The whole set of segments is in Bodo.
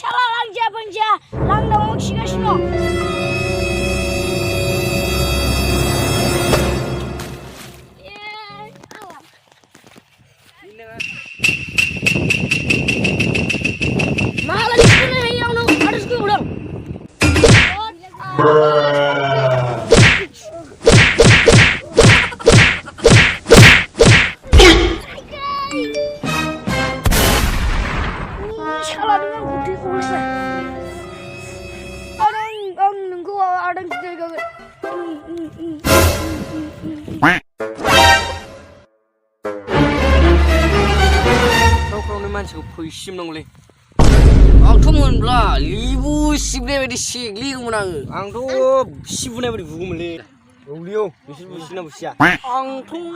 salah langja banja, langda mau kisiga sino. Malah di sini yang nong harus gue ulang. Salah dengan budi kulit. Ang nunggu ada kita gak. Kau ni manusia puisim nongli. Aku munlah, libu sibne bedi sigli kumunang. Angtu sibune bedi bugumle. Ulio, mesti busina busia. Angtu,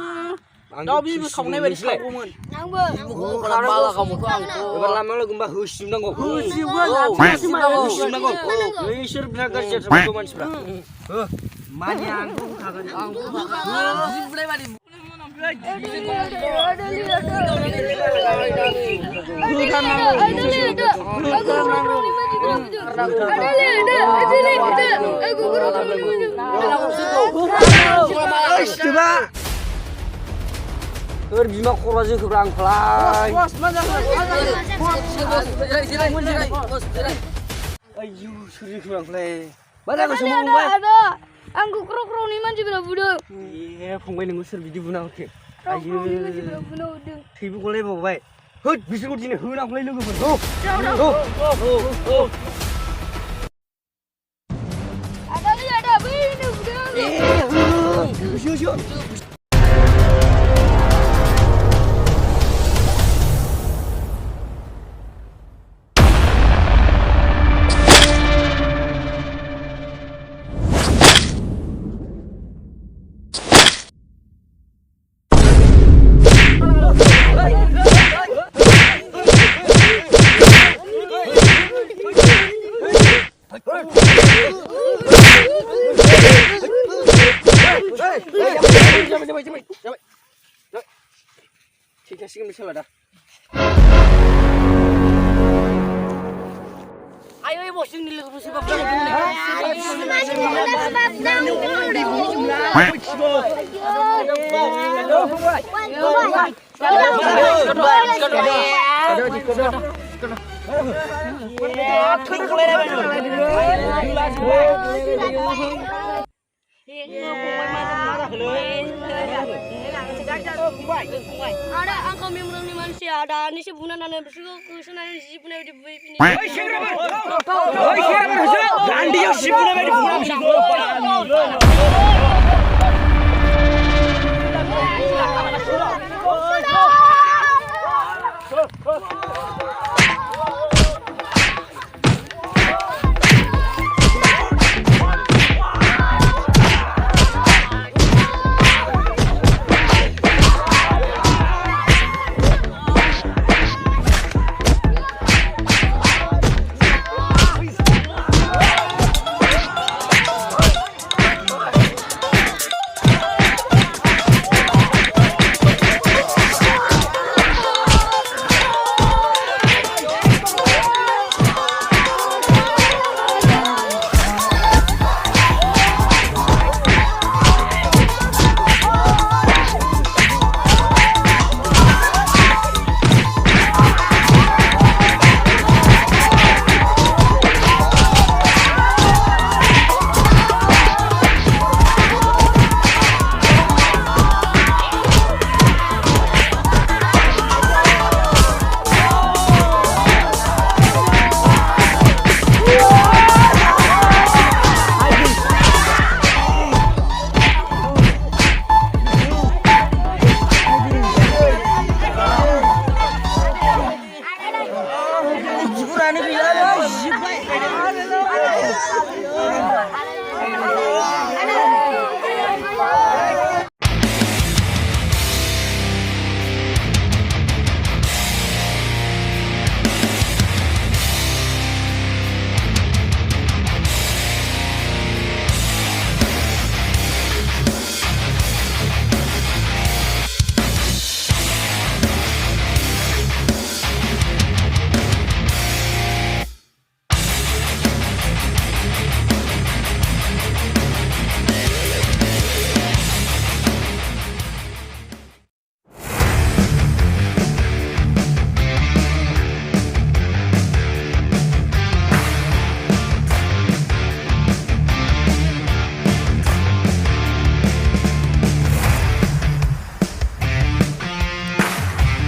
tapi busakne bedi sakumun. Angbo, kalau bala kamu tu angtu. Berlama lo gumba husim nanggo. Husim nanggo. Husim nanggo. Isur bina kerja sama kuman sebra. Mani angtu kagan angtu. Sibune bedi. Bima korajı kıbrang fly. Ayu suri kıbrang fly. Mana kau semua buat? Ada. Angku kro ni man juga Bodo. Iya, punggai nengu sur video bunau ke. Ayu. Bodo. Tibu kolai bawa baik. Hut, bisa kau sini hunang fly lu kau. Ada. Bodo. Siu. Jamai. Kita sih misalnya dah. Ayo bos ini lu mesti bapak ada angka memang ni manusia ada ni sebulan ada bersuka kesunan si punya di bawah ini. Oi, siapa? Gandhi siapa?